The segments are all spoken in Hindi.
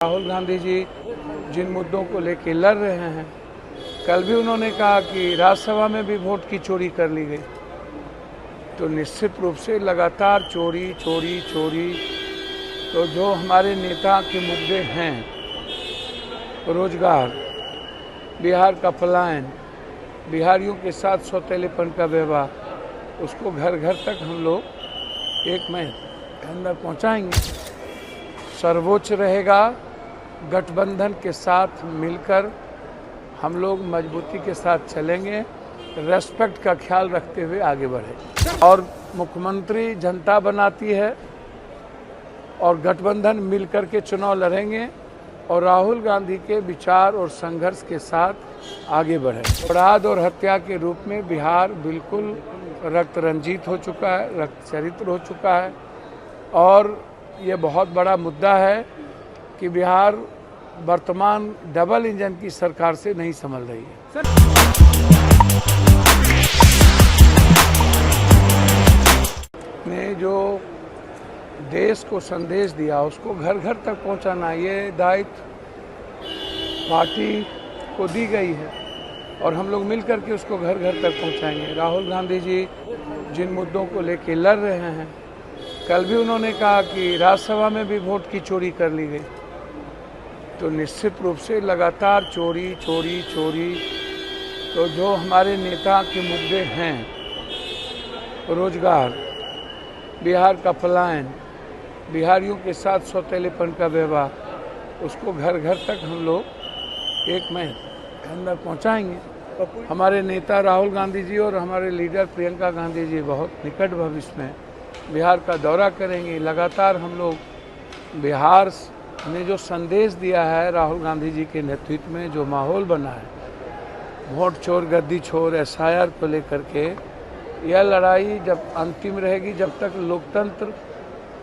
राहुल गांधी जी जिन मुद्दों को लेकर लड़ रहे हैं, कल भी उन्होंने कहा कि राज्यसभा में भी वोट की चोरी कर ली गई, तो निश्चित रूप से लगातार चोरी चोरी चोरी। तो जो हमारे नेता के मुद्दे हैं, रोजगार, बिहार का पलायन, बिहारियों के साथ सौतेलेपन का व्यवहार, उसको घर घर तक हम लोग 1 महीने के अंदर पहुंचाएंगे। सर्वोच्च रहेगा, गठबंधन के साथ मिलकर हम लोग मजबूती के साथ चलेंगे, रेस्पेक्ट का ख्याल रखते हुए आगे बढ़े। और मुख्यमंत्री जनता बनाती है और गठबंधन मिलकर के चुनाव लड़ेंगे और राहुल गांधी के विचार और संघर्ष के साथ आगे बढ़े। अपराध और हत्या के रूप में बिहार बिल्कुल रक्त रंजित हो चुका है, रक्त चरित्र हो चुका है और ये बहुत बड़ा मुद्दा है कि बिहार वर्तमान डबल इंजन की सरकार से नहीं संभल रही है। ने जो देश को संदेश दिया उसको घर घर तक पहुंचाना, ये दायित्व पार्टी को दी गई है और हम लोग मिल करके उसको घर घर तक पहुंचाएंगे। राहुल गांधी जी जिन मुद्दों को लेकर लड़ रहे हैं, कल भी उन्होंने कहा कि राज्यसभा में भी वोट की चोरी कर ली गई, तो निश्चित रूप से लगातार चोरी चोरी चोरी। तो जो हमारे नेता के मुद्दे हैं, रोजगार, बिहार का पलायन, बिहारियों के साथ सौतेलेपन का व्यवहार, उसको घर घर तक हम लोग 1 महीने के अंदर पहुंचाएंगे। हमारे नेता राहुल गांधी जी और हमारे लीडर प्रियंका गांधी जी बहुत निकट भविष्य में बिहार का दौरा करेंगे। लगातार हम लोग बिहार ने जो संदेश दिया है, राहुल गांधी जी के नेतृत्व में जो माहौल बना है, वोट चोर गद्दी छोर SIR को लेकर के, यह लड़ाई जब अंतिम रहेगी, जब तक लोकतंत्र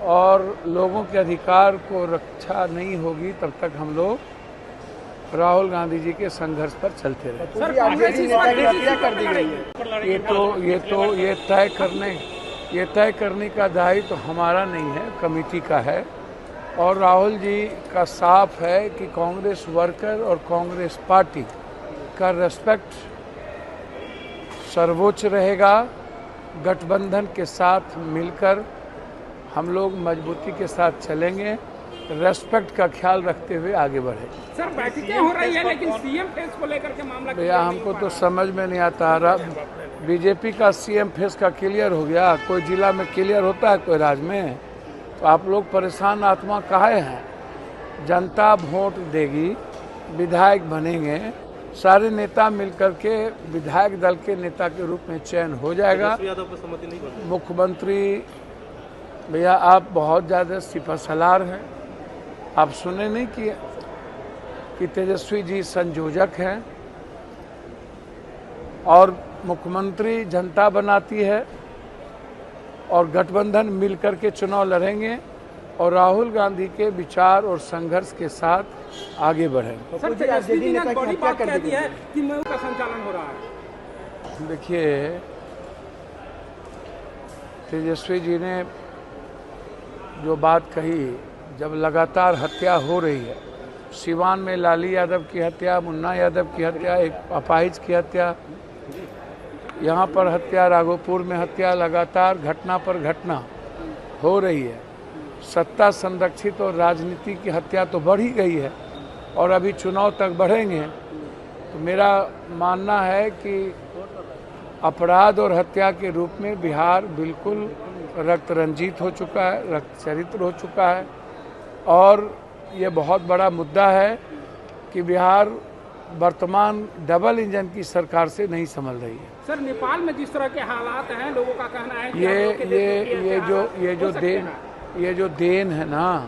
और लोगों के अधिकार को रक्षा नहीं होगी, तब तक हम लोग राहुल गांधी जी के संघर्ष पर चलते रहेंगे। ये तय करने का दायित्व तो हमारा नहीं है, कमेटी का है। और राहुल जी का साफ है कि कांग्रेस वर्कर और कांग्रेस पार्टी का रेस्पेक्ट सर्वोच्च रहेगा। गठबंधन के साथ मिलकर हम लोग मजबूती के साथ चलेंगे, रेस्पेक्ट का ख्याल रखते हुए आगे बढ़े। सर, बैठकें हो रही है लेकिन सीएम फेस को लेकर के मामला भैया हमको तो समझ में नहीं आता। बीजेपी का CM फेस का क्लियर हो गया, कोई जिला में क्लियर होता है, कोई राज्य में? तो आप लोग परेशान आत्मा काहे हैं? जनता वोट देगी, विधायक बनेंगे, सारे नेता मिलकर के विधायक दल के नेता के रूप में चयन हो जाएगा। मुख्यमंत्री भैया आप बहुत ज़्यादा सिपहसालार हैं, आप सुने नहीं कि तेजस्वी जी संयोजक हैं और मुख्यमंत्री जनता बनाती है और गठबंधन मिलकर के चुनाव लड़ेंगे और राहुल गांधी के विचार और संघर्ष के साथ आगे बढ़ेंगे। सर, तेजस्वी जी ने बड़ी बात कह दी है कि मैं का संचालन हो रहा है। देखिए, तेजस्वी जी ने जो बात कही, जब लगातार हत्या हो रही है, सिवान में लाली यादव की हत्या, मुन्ना यादव की हत्या, एक अपाहिज की हत्या, यहाँ पर हत्या, राघोपुर में हत्या, लगातार घटना पर घटना हो रही है। सत्ता संरक्षित और राजनीति की हत्या तो बढ़ ही गई है और अभी चुनाव तक बढ़ेंगे। तो मेरा मानना है कि अपराध और हत्या के रूप में बिहार बिल्कुल रक्त रंजित हो चुका है, रक्त चरित्र हो चुका है और ये बहुत बड़ा मुद्दा है कि बिहार वर्तमान डबल इंजन की सरकार से नहीं संभल रही है। सर, नेपाल में जिस तरह के हालात हैं, लोगों का कहना है कि ये जो देन है ना,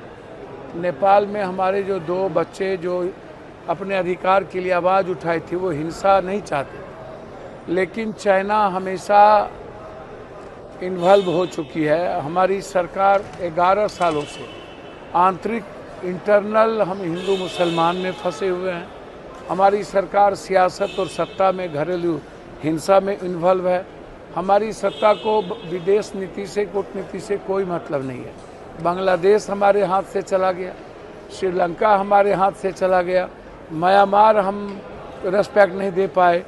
नेपाल में हमारे जो 2 बच्चे जो अपने अधिकार के लिए आवाज़ उठाई थी, वो हिंसा नहीं चाहते, लेकिन चाइना हमेशा इन्वॉल्व हो चुकी है। हमारी सरकार 11 सालों से आंतरिक इंटरनल हम हिंदू मुसलमान में फंसे हुए हैं। हमारी सरकार सियासत और सत्ता में घरेलू हिंसा में इन्वॉल्व है। हमारी सत्ता को विदेश नीति से, कूटनीति से कोई मतलब नहीं है। बांग्लादेश हमारे हाथ से चला गया, श्रीलंका हमारे हाथ से चला गया, म्यांमार हम रेस्पेक्ट नहीं दे पाए,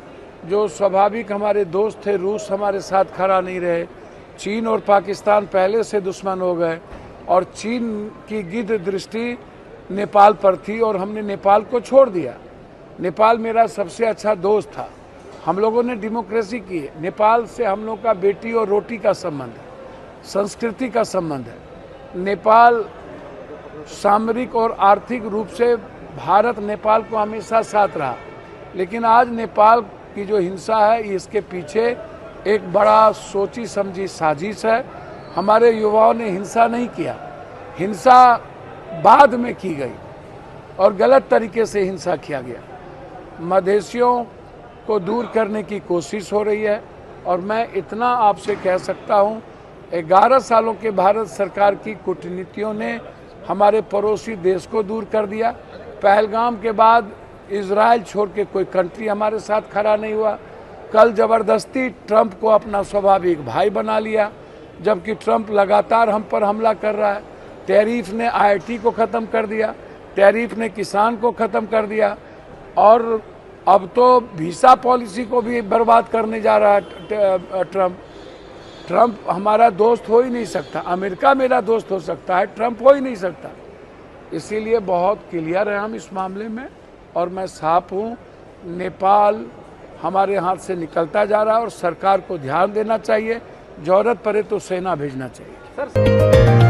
जो स्वाभाविक हमारे दोस्त थे रूस हमारे साथ खड़ा नहीं रहे, चीन और पाकिस्तान पहले से दुश्मन हो गए और चीन की गिद्ध दृष्टि नेपाल पर थी और हमने नेपाल को छोड़ दिया। नेपाल मेरा सबसे अच्छा दोस्त था, हम लोगों ने डेमोक्रेसी की है। नेपाल से हम लोग का बेटी और रोटी का संबंध है, संस्कृति का संबंध है। नेपाल सामरिक और आर्थिक रूप से भारत नेपाल को हमेशा साथ रहा, लेकिन आज नेपाल की जो हिंसा है इसके पीछे एक बड़ा सोची समझी साजिश है। हमारे युवाओं ने हिंसा नहीं किया, हिंसा बाद में की गई और गलत तरीके से हिंसा किया गया। मधेशियों को दूर करने की कोशिश हो रही है और मैं इतना आपसे कह सकता हूँ, 11 सालों के भारत सरकार की कूटनीतियों ने हमारे पड़ोसी देश को दूर कर दिया। पहलगाम के बाद इजराइल छोड़ के कोई कंट्री हमारे साथ खड़ा नहीं हुआ। कल ज़बरदस्ती ट्रंप को अपना स्वाभाविक भाई बना लिया, जबकि ट्रंप लगातार हम पर हमला कर रहा है। टैरिफ ने IIT को ख़त्म कर दिया, टैरिफ ने किसान को ख़त्म कर दिया और अब तो वीसा पॉलिसी को भी बर्बाद करने जा रहा है ट्रंप हमारा दोस्त हो ही नहीं सकता। अमेरिका मेरा दोस्त हो सकता है, ट्रंप हो ही नहीं सकता। इसीलिए बहुत क्लियर है हम इस मामले में और मैं साफ हूँ, नेपाल हमारे हाथ से निकलता जा रहा है और सरकार को ध्यान देना चाहिए, ज़रूरत पड़े तो सेना भेजना चाहिए। सर